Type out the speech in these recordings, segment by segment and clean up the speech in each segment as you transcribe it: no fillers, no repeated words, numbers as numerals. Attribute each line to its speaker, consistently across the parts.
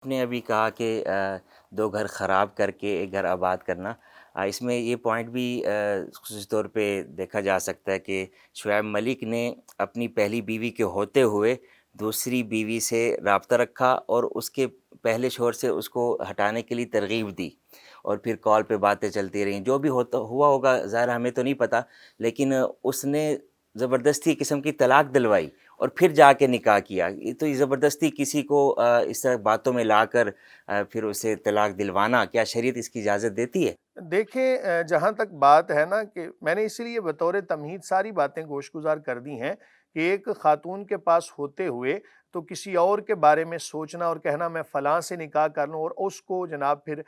Speaker 1: آپ نے ابھی کہا کہ دو گھر خراب کر کے ایک گھر آباد کرنا، اس میں یہ پوائنٹ بھی خصوصی طور پہ دیکھا جا سکتا ہے کہ شعیب ملک نے اپنی پہلی بیوی کے ہوتے ہوئے دوسری بیوی سے رابطہ رکھا اور اس کے پہلے شوہر سے اس کو ہٹانے کے لیے ترغیب دی، اور پھر کال پہ باتیں چلتی رہیں، جو بھی ہوا ہوگا ظاہر ہمیں تو نہیں پتہ، لیکن اس نے زبردستی قسم کی طلاق دلوائی اور پھر جا کے نکاح کیا۔ یہ زبردستی کسی کو اس طرح باتوں میں لا کر پھر اسے طلاق دلوانا، کیا شریعت اس کی اجازت دیتی ہے؟
Speaker 2: دیکھیں، جہاں تک بات ہے نا کہ میں نے اسی لیے بطور تمہید ساری باتیں گوش گزار کر دی ہیں کہ ایک خاتون کے پاس ہوتے ہوئے تو کسی اور کے بارے میں سوچنا اور کہنا میں فلاں سے نکاح کر لوں، اور اس کو جناب پھر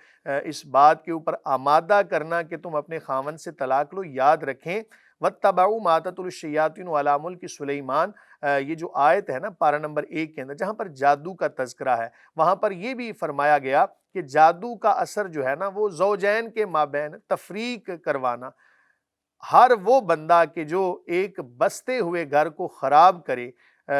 Speaker 2: اس بات کے اوپر آمادہ کرنا کہ تم اپنے خاوند سے طلاق لو۔ یاد رکھیں، وَاتَّبَعُوا مَا تَتْلُو الشَّيَاطِينُ عَلَىٰ مُلْكِ سُلَيْمَانَ، یہ جو آیت ہے نا پارہ نمبر 1 کے اندر جہاں پر جادو کا تذکرہ ہے، وہاں پر یہ بھی فرمایا گیا کہ جادو کا اثر جو ہے نا وہ زوجین کے مابین تفریق کروانا۔ ہر وہ بندہ کہ جو ایک بستے ہوئے گھر کو خراب کرے،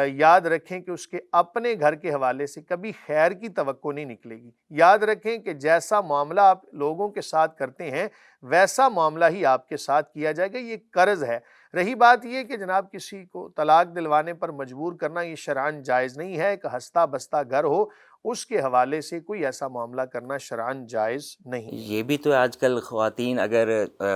Speaker 2: یاد رکھیں کہ اس کے اپنے گھر کے حوالے سے کبھی خیر کی توقع نہیں نکلے گی۔ یاد رکھیں کہ جیسا معاملہ آپ لوگوں کے ساتھ کرتے ہیں ویسا معاملہ ہی آپ کے ساتھ کیا جائے گا، یہ قرض ہے۔ رہی بات یہ کہ جناب کسی کو طلاق دلوانے پر مجبور کرنا، یہ شرعاً جائز نہیں ہے۔ ایک ہستہ بستہ گھر ہو اس کے حوالے سے کوئی ایسا معاملہ کرنا شرعاً جائز نہیں ہے۔
Speaker 1: یہ بھی تو آج کل خواتین اگر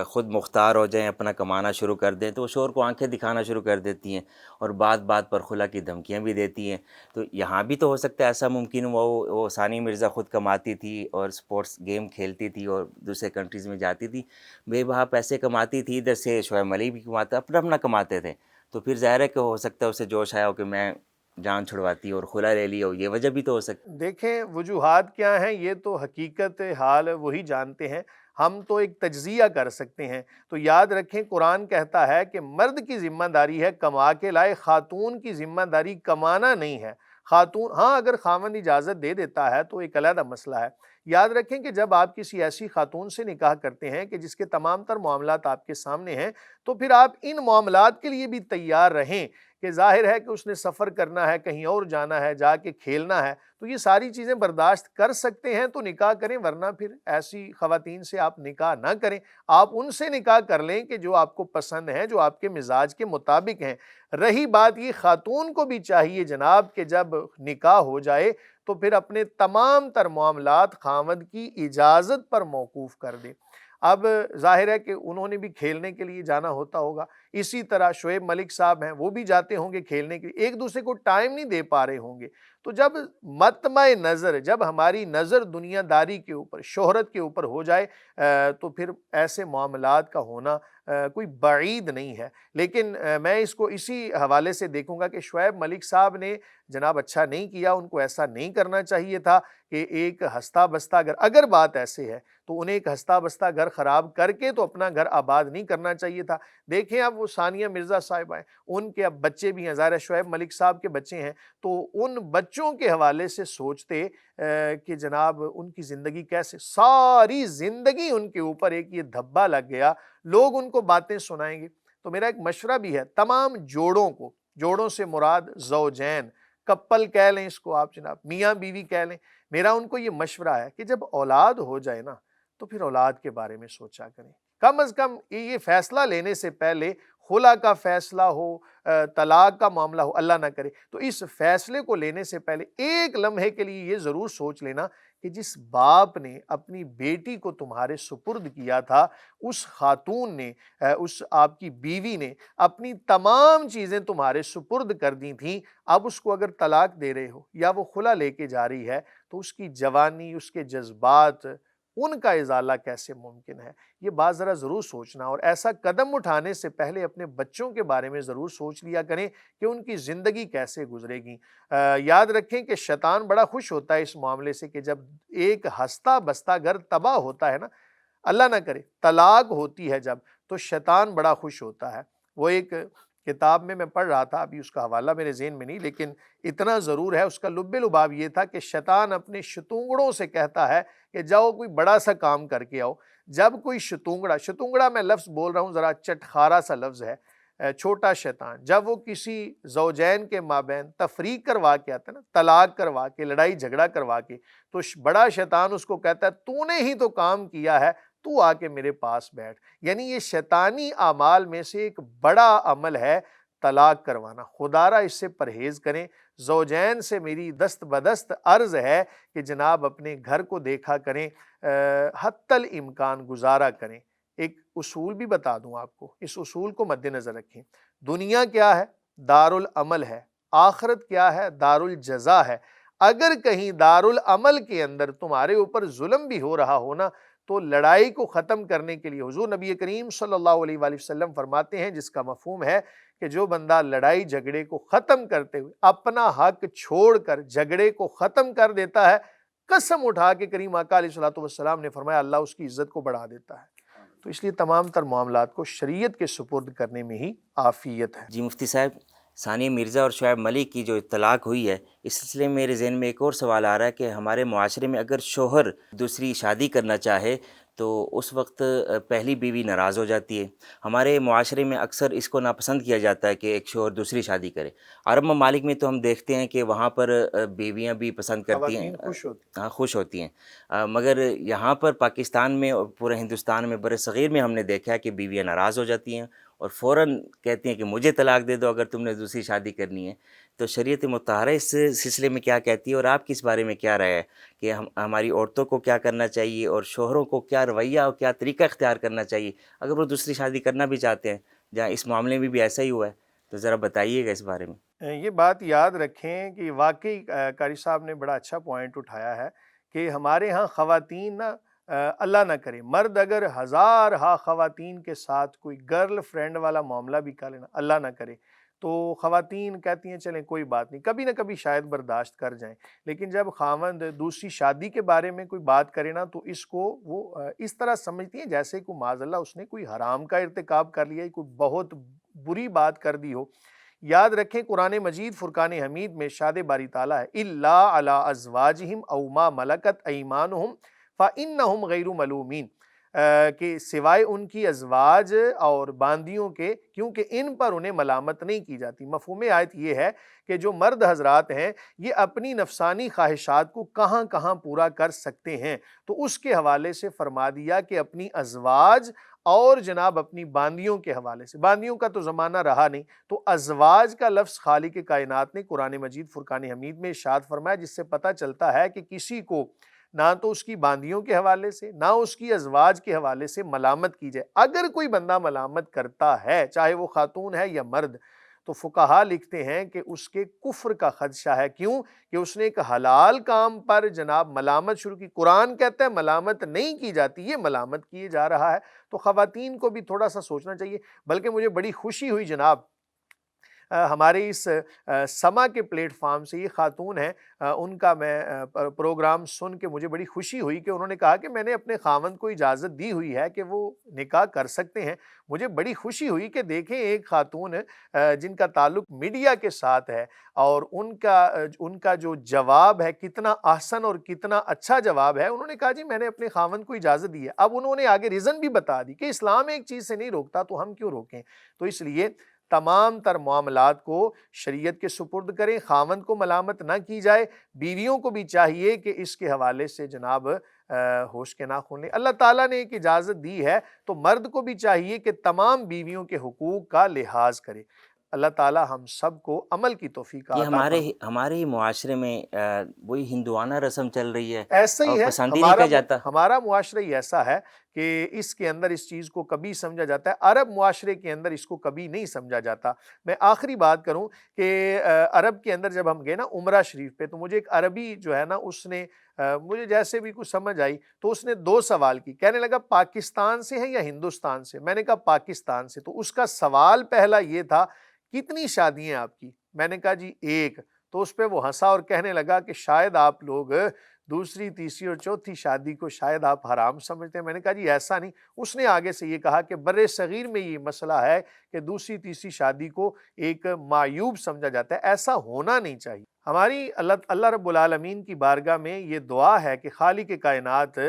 Speaker 1: خود مختار ہو جائیں، اپنا کمانا شروع کر دیں، تو وہ شوہر کو آنکھیں دکھانا شروع کر دیتی ہیں اور بات بات پر خلا کی دھمکیاں بھی دیتی ہیں۔ تو یہاں بھی تو ہو سکتا ہے ایسا ممکن ہوا ہو، وہ ثانی مرزا خود کماتی تھی اور سپورٹس گیم کھیلتی تھی اور دوسرے کنٹریز میں جاتی تھی، بے بہا پیسے کماتی تھی، ادھر سے شعیب ملک بھی کماتا، اپنا اپنا کماتے تھے، تو پھر ظاہر ہے کہ ہو سکتا ہے اسے جوش آیا ہو کہ میں جان چھڑواتی اور خلا لے لی ہو، یہ وجہ بھی تو ہو سکتی۔
Speaker 2: دیکھیں وجوہات کیا ہیں یہ تو حقیقت حال وہی جانتے ہیں، ہم تو ایک تجزیہ کر سکتے ہیں۔ تو یاد رکھیں قرآن کہتا ہے کہ مرد کی ذمہ داری ہے کما کے لائے، خاتون کی ذمہ داری کمانا نہیں ہے۔ خاتون ہاں اگر خاوند اجازت دے دیتا ہے تو ایک علیحدہ مسئلہ ہے۔ یاد رکھیں کہ جب آپ کسی ایسی خاتون سے نکاح کرتے ہیں کہ جس کے تمام تر معاملات آپ کے سامنے ہیں، تو پھر آپ ان معاملات کے لیے بھی تیار رہیں کہ ظاہر ہے کہ اس نے سفر کرنا ہے، کہیں اور جانا ہے، جا کے کھیلنا ہے، تو یہ ساری چیزیں برداشت کر سکتے ہیں تو نکاح کریں، ورنہ پھر ایسی خواتین سے آپ نکاح نہ کریں۔ آپ ان سے نکاح کر لیں کہ جو آپ کو پسند ہیں، جو آپ کے مزاج کے مطابق ہیں۔ رہی بات یہ خاتون کو بھی چاہیے جناب کہ جب نکاح ہو جائے تو پھر اپنے تمام تر معاملات خاوند کی اجازت پر موقوف کر دیں۔ اب ظاہر ہے کہ انہوں نے بھی کھیلنے کے لیے جانا ہوتا ہوگا، اسی طرح شعیب ملک صاحب ہیں وہ بھی جاتے ہوں گے کھیلنے کے لیے، ایک دوسرے کو ٹائم نہیں دے پا رہے ہوں گے۔ تو جب مطمع نظر، جب ہماری نظر دنیا داری کے اوپر، شہرت کے اوپر ہو جائے تو پھر ایسے معاملات کا ہونا کوئی بعید نہیں ہے۔ لیکن میں اس کو اسی حوالے سے دیکھوں گا کہ شعیب ملک صاحب نے جناب اچھا نہیں کیا، ان کو ایسا نہیں کرنا چاہیے تھا کہ ایک ہستہ بستہ گھر، اگر بات ایسے ہے تو انہیں ایک ہستہ بستہ گھر خراب کر کے تو اپنا گھر آباد نہیں کرنا چاہیے تھا۔ دیکھیں اب وہ ثانیہ مرزا صاحبہ ہیں، ان کے اب بچے بھی ہیں، ظاہر شعیب ملک صاحب کے بچے ہیں، تو ان بچوں کے حوالے سے سوچتے کہ جناب ان کی زندگی کیسے، ساری زندگی ان کے اوپر ایک یہ دھبا لگ گیا، لوگ ان کو باتیں سنائیں گے۔ تو میرا ایک مشورہ بھی ہے تمام جوڑوں کو، جوڑوں سے مراد زوجین، کپل کہہ لیں اس کو آپ جناب، میاں بیوی کہہ لیں، میرا ان کو یہ مشورہ ہے کہ جب اولاد ہو جائے نا تو پھر اولاد کے بارے میں سوچا کریں۔ کم از کم یہ فیصلہ لینے سے پہلے، خلا کا فیصلہ ہو، طلاق کا معاملہ ہو، اللہ نہ کرے، تو اس فیصلے کو لینے سے پہلے ایک لمحے کے لیے یہ ضرور سوچ لینا کہ جس باپ نے اپنی بیٹی کو تمہارے سپرد کیا تھا، اس خاتون نے، اس آپ کی بیوی نے اپنی تمام چیزیں تمہارے سپرد کر دی تھیں، اب اس کو اگر طلاق دے رہے ہو یا وہ خلا لے کے جا رہی ہے تو اس کی جوانی، اس کے جذبات، ان کا ازالہ کیسے ممکن ہے؟ یہ بات ذرا ضرور سوچنا، اور ایسا قدم اٹھانے سے پہلے اپنے بچوں کے بارے میں ضرور سوچ لیا کریں کہ ان کی زندگی کیسے گزرے گی۔ یاد رکھیں کہ شیطان بڑا خوش ہوتا ہے اس معاملے سے کہ جب ایک ہستہ بستہ گھر تباہ ہوتا ہے نا، اللہ نہ کرے طلاق ہوتی ہے جب، تو شیطان بڑا خوش ہوتا ہے۔ وہ ایک کتاب میں پڑھ رہا تھا، ابھی اس کا حوالہ میرے ذہن میں نہیں، لیکن اتنا ضرور ہے اس کا لب لباب یہ تھا کہ شیطان اپنے شتونگڑوں سے کہتا ہے کہ جاؤ کوئی بڑا سا کام کر کے آؤ۔ جب کوئی شتونگڑا میں لفظ بول رہا ہوں ذرا چٹخارا سا لفظ ہے، چھوٹا شیطان جب وہ کسی زوجین کے مابین تفریق کروا کے آتا ہے نا، طلاق کروا کے، لڑائی جھگڑا کروا کے، تو بڑا شیطان اس کو کہتا ہے تو نے ہی تو کام کیا ہے، تو آ کے میرے پاس بیٹھ۔ یعنی یہ شیطانی اعمال میں سے ایک بڑا عمل ہے طلاق کروانا۔ خدا را اس سے پرہیز کریں۔ زوجین سے میری دست بدست عرض ہے کہ جناب اپنے گھر کو دیکھا کریں، حتی الامکان گزارا کریں۔ ایک اصول بھی بتا دوں آپ کو، اس اصول کو مد نظر رکھیں۔ دنیا کیا ہے؟ دارالعمل ہے۔ آخرت کیا ہے؟ دارالجزا ہے۔ اگر کہیں دارالعمل کے اندر تمہارے اوپر ظلم بھی ہو رہا ہو نا، تو لڑائی کو ختم کرنے کے لیے حضور نبی کریم صلی اللہ علیہ وآلہ وسلم فرماتے ہیں، جس کا مفہوم ہے کہ جو بندہ لڑائی جھگڑے کو ختم کرتے ہوئے اپنا حق چھوڑ کر جھگڑے کو ختم کر دیتا ہے، قسم اٹھا کے کریم آقا علیہ الصلوۃ والسلام نے فرمایا اللہ اس کی عزت کو بڑھا دیتا ہے۔ تو اس لیے تمام تر معاملات کو شریعت کے سپرد کرنے میں ہی عافیت ہے۔
Speaker 1: جی مفتی صاحب، ثانیہ مرزا اور شعیب ملک کی جو طلاق ہوئی ہے، اس سلسلے میں میرے ذہن میں ایک اور سوال آ رہا ہے کہ ہمارے معاشرے میں اگر شوہر دوسری شادی کرنا چاہے تو اس وقت پہلی بیوی ناراض ہو جاتی ہے۔ ہمارے معاشرے میں اکثر اس کو ناپسند کیا جاتا ہے کہ ایک شوہر دوسری شادی کرے۔ عرب ممالک میں تو ہم دیکھتے ہیں کہ وہاں پر بیویاں بھی پسند کرتی ہیں،
Speaker 2: خواتین خوش ہوتی
Speaker 1: ہاں خوش ہوتی ہیں، مگر یہاں پر پاکستان میں اور پورے ہندوستان میں برصغیر میں ہم نے دیکھا ہے کہ بیویاں ناراض ہو جاتی ہیں اور فوراً کہتی ہیں کہ مجھے طلاق دے دو اگر تم نے دوسری شادی کرنی ہے۔ تو شریعت مطہرہ اس سلسلے میں کیا کہتی ہے اور آپ کی اس بارے میں کیا رائے ہے کہ ہماری عورتوں کو کیا کرنا چاہیے اور شوہروں کو کیا رویہ اور کیا طریقہ اختیار کرنا چاہیے اگر وہ دوسری شادی کرنا بھی چاہتے ہیں، جہاں اس معاملے میں بھی ایسا ہی ہوا ہے؟ تو ذرا بتائیے گا اس بارے میں۔
Speaker 2: یہ بات یاد رکھیں کہ واقعی قاری صاحب نے بڑا اچھا پوائنٹ اٹھایا ہے کہ ہمارے ہاں خواتین نا، اللہ نہ کرے، مرد اگر ہزار ہا خواتین کے ساتھ کوئی گرل فرینڈ والا معاملہ بھی کر لینا، اللہ نہ کرے، تو خواتین کہتی ہیں چلیں کوئی بات نہیں، کبھی نہ کبھی شاید برداشت کر جائیں، لیکن جب خاوند دوسری شادی کے بارے میں کوئی بات کرے نا تو اس کو وہ اس طرح سمجھتی ہیں جیسے کوئی معاذ اللہ اس نے کوئی حرام کا ارتکاب کر لیا ہے، کوئی بہت بری بات کر دی ہو۔ یاد رکھیں قرآن مجید فرقان حمید میں ارشاد باری تعالیٰ ہے اِلَّا عَلَىٰ أَزْوَاجِهِمْ أَوْ مَا مَلَكَتْ أَيْمَانُهُمْ فَإِنَّهُمْ غَيْرُ مَلُومِينَ، کہ سوائے ان کی ازواج اور باندیوں کے، کیونکہ ان پر انہیں ملامت نہیں کی جاتی۔ مفہوم آیت یہ ہے کہ جو مرد حضرات ہیں یہ اپنی نفسانی خواہشات کو کہاں کہاں پورا کر سکتے ہیں، تو اس کے حوالے سے فرما دیا کہ اپنی ازواج اور جناب اپنی باندیوں کے حوالے سے، باندیوں کا تو زمانہ رہا نہیں، تو ازواج کا لفظ خالق کائنات نے قرآن مجید فرقان حمید میں ارشاد فرمایا، جس سے پتہ چلتا ہے کہ کسی کو نہ تو اس کی باندیوں کے حوالے سے نہ اس کی ازواج کے حوالے سے ملامت کی جائے۔ اگر کوئی بندہ ملامت کرتا ہے چاہے وہ خاتون ہے یا مرد، تو فقہا لکھتے ہیں کہ اس کے کفر کا خدشہ ہے۔ کیوں؟ کہ اس نے ایک حلال کام پر جناب ملامت شروع کی۔ قرآن کہتا ہے ملامت نہیں کی جاتی، یہ ملامت کیے جا رہا ہے، تو خواتین کو بھی تھوڑا سا سوچنا چاہیے۔ بلکہ مجھے بڑی خوشی ہوئی جناب، ہمارے اس سما کے پلیٹ فارم سے یہ خاتون ہیں، ان کا میں پروگرام سن کے مجھے بڑی خوشی ہوئی کہ انہوں نے کہا کہ میں نے اپنے خاوند کو اجازت دی ہوئی ہے کہ وہ نکاح کر سکتے ہیں۔ مجھے بڑی خوشی ہوئی کہ دیکھیں ایک خاتون جن کا تعلق میڈیا کے ساتھ ہے اور ان کا جو جواب ہے کتنا احسن اور کتنا اچھا جواب ہے۔ انہوں نے کہا جی میں نے اپنے خاوند کو اجازت دی ہے۔ اب انہوں نے آگے ریزن بھی بتا دی کہ اسلام ایک چیز سے نہیں روکتا تو ہم کیوں روکیں۔ تو اس لیے تمام تر معاملات کو شریعت کے سپرد کریں، خاوند کو ملامت نہ کی جائے، بیویوں کو بھی چاہیے کہ اس کے حوالے سے جناب ہوش کے ناخن لیں۔ اللہ تعالیٰ نے ایک اجازت دی ہے تو مرد کو بھی چاہیے کہ تمام بیویوں کے حقوق کا لحاظ کرے۔ اللہ تعالیٰ ہم سب کو عمل کی توفیق
Speaker 1: یہ
Speaker 2: عطا فرمائے۔
Speaker 1: ہمارے ہی معاشرے میں وہی ہندوانہ رسم چل رہی ہے
Speaker 2: ایسا ہی
Speaker 1: اور
Speaker 2: ہے،
Speaker 1: پسند ہی نہیں کیا جاتا۔
Speaker 2: ہمارا معاشرہ ہی ایسا ہے کہ اس کے اندر اس چیز کو کبھی سمجھا جاتا ہے، عرب معاشرے کے اندر اس کو کبھی نہیں سمجھا جاتا۔ میں آخری بات کروں کہ عرب کے اندر جب ہم گئے نا عمرہ شریف پہ، تو مجھے ایک عربی جو ہے نا اس نے مجھے جیسے بھی کچھ سمجھ آئی تو اس نے دو سوال کی، کہنے لگا پاکستان سے ہے یا ہندوستان سے؟ میں نے کہا پاکستان سے۔ تو اس کا سوال پہلا یہ تھا کتنی شادی ہیں آپ کی؟ میں نے کہا جی ایک۔ تو اس پہ وہ ہنسا اور کہنے لگا کہ شاید آپ لوگ دوسری تیسری اور چوتھی شادی کو شاید آپ حرام سمجھتے ہیں۔ میں نے کہا جی ایسا نہیں۔ اس نے آگے سے یہ کہا کہ بر صغیر میں یہ مسئلہ ہے کہ دوسری تیسری شادی کو ایک معیوب سمجھا جاتا ہے، ایسا ہونا نہیں چاہیے۔ ہماری اللہ رب العالمین کی بارگاہ میں یہ دعا ہے کہ خالق کائنات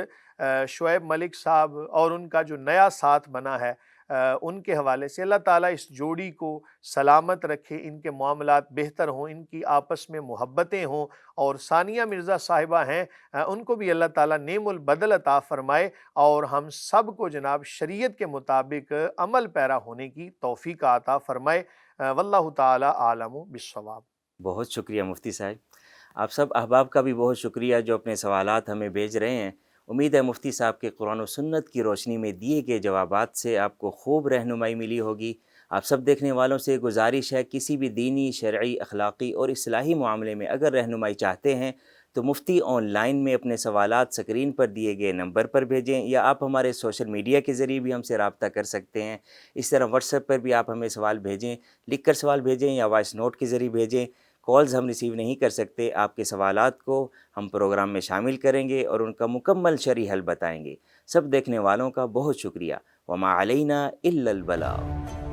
Speaker 2: شعیب ملک صاحب اور ان کا جو نیا ساتھ بنا ہے ان کے حوالے سے اللہ تعالیٰ اس جوڑی کو سلامت رکھے، ان کے معاملات بہتر ہوں، ان کی آپس میں محبتیں ہوں، اور ثانیہ مرزا صاحبہ ہیں ان کو بھی اللہ تعالیٰ نعم البدل عطا فرمائے، اور ہم سب کو جناب شریعت کے مطابق عمل پیرا ہونے کی توفیق عطا فرمائے۔ واللہ تعالی عالم بالصواب۔
Speaker 1: بہت شکریہ مفتی صاحب، آپ سب احباب کا بھی بہت شکریہ جو اپنے سوالات ہمیں بھیج رہے ہیں۔ امید ہے مفتی صاحب کے قرآن و سنت کی روشنی میں دیے گئے جوابات سے آپ کو خوب رہنمائی ملی ہوگی۔ آپ سب دیکھنے والوں سے گزارش ہے، کسی بھی دینی، شرعی، اخلاقی اور اصلاحی معاملے میں اگر رہنمائی چاہتے ہیں تو مفتی آن لائن میں اپنے سوالات سکرین پر دیے گئے نمبر پر بھیجیں، یا آپ ہمارے سوشل میڈیا کے ذریعے بھی ہم سے رابطہ کر سکتے ہیں۔ اس طرح واٹس ایپ پر بھی آپ ہمیں سوال بھیجیں، لکھ کر سوال بھیجیں یا وائس نوٹ کے ذریعے بھیجیں۔ کالز ہم ریسیو نہیں کر سکتے، آپ کے سوالات کو ہم پروگرام میں شامل کریں گے اور ان کا مکمل شرعی حل بتائیں گے۔ سب دیکھنے والوں کا بہت شکریہ۔ وما علینا الا البلاغ۔